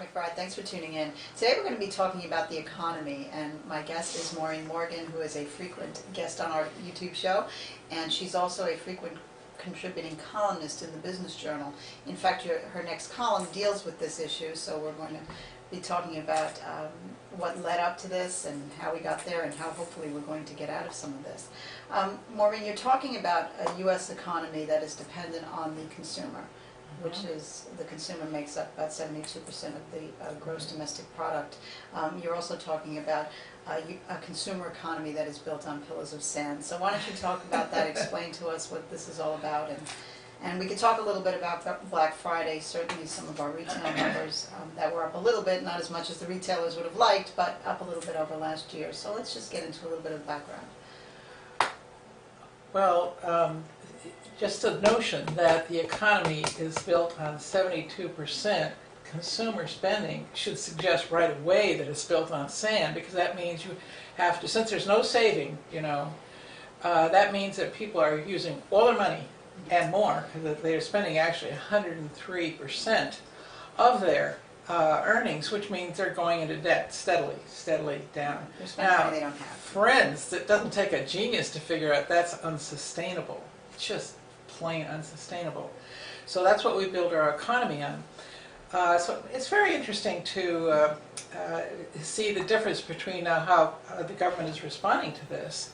McBride. Thanks for tuning in. Today we're going to be talking about the economy, and my guest is Maureen Morgan, who is a frequent guest on our YouTube show, and she's also a frequent contributing columnist in the Business Journal. In fact, her next column deals with this issue, so we're going to be talking about what led up to this and how we got there and how hopefully we're going to get out of some of this. Maureen, you're talking about a U.S. economy that is dependent on the consumer, which is, the consumer makes up about 72% of the gross domestic product. You're also talking about a consumer economy that is built on pillars of sand. So why don't you talk about that, explain to us what this is all about, and we could talk a little bit about Black Friday. Certainly some of our retail numbers that were up a little bit, not as much as the retailers would have liked, but up a little bit over last year. So let's just get into a little bit of background. Well, just the notion that the economy is built on 72% consumer spending should suggest right away that it's built on sand, because that means you have to, since there's no saving, that means that people are using all their money and more, because they're spending actually 103% of their earnings, which means they're going into debt steadily down. Now, they don't have. Friends, it doesn't take a genius to figure out that's unsustainable. It's just plain unsustainable. So that's what we build our economy on. So it's very interesting to see the difference between how the government is responding to this.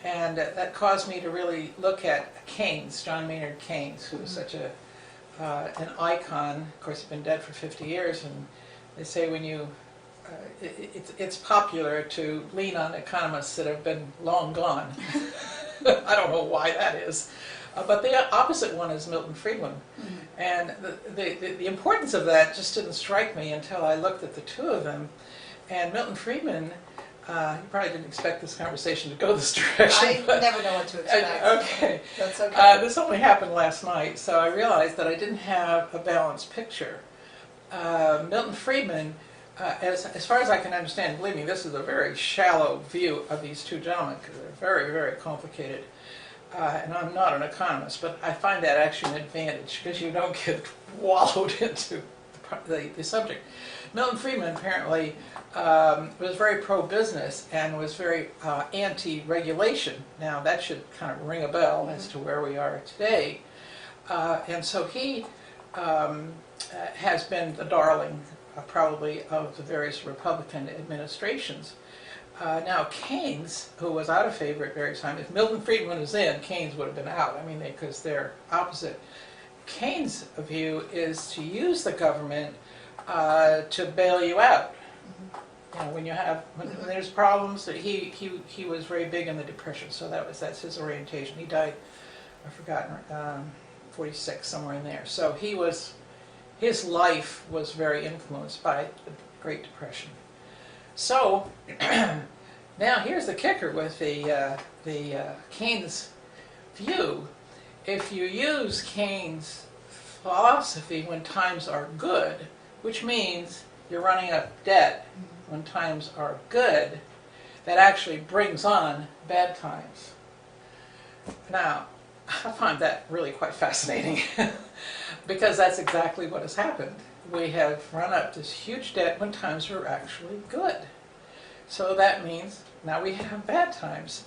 And that caused me to really look at Keynes, John Maynard Keynes, who was such an icon. Of course, he's been dead for 50 years, and they say when you, it's popular to lean on economists that have been long gone. I don't know why that is. But the opposite one is Milton Friedman. Mm-hmm. And the importance of that just didn't strike me until I looked at the two of them. And Milton Friedman, you probably didn't expect this conversation to go this direction. I never know what to expect. Okay. That's okay. This only happened last night, so I realized that I didn't have a balanced picture. Milton Friedman, as far as I can understand, believe me, this is a very shallow view of these two gentlemen, because they're very, very complicated. And I'm not an economist, but I find that actually an advantage, because you don't get wallowed into the subject. Milton Friedman apparently was very pro-business and was very anti-regulation. Now that should kind of ring a bell as to where we are today. And so he has been the darling probably of the various Republican administrations. Now Keynes, who was out of favor at various times, if Milton Friedman was in, Keynes would have been out. I mean, because they're opposite. Keynes' view is to use the government to bail you out. When there's problems, he was very big in the Depression, so that's his orientation. He died, I've forgotten, 46, somewhere in there. So his life was very influenced by the Great Depression. So now here's the kicker with the Keynes view. If you use Keynes' philosophy when times are good, which means you're running up debt when times are good, that actually brings on bad times. Now, I find that really quite fascinating because that's exactly what has happened. We have run up this huge debt when times are actually good. So that means now we have bad times.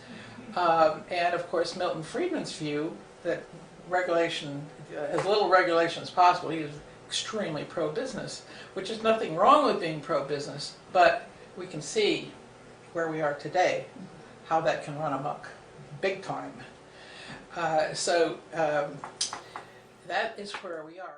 And of course, Milton Friedman's view that regulation, as little regulation as possible, he was extremely pro-business, which is nothing wrong with being pro-business, but we can see where we are today, how that can run amok, big time. So that is where we are.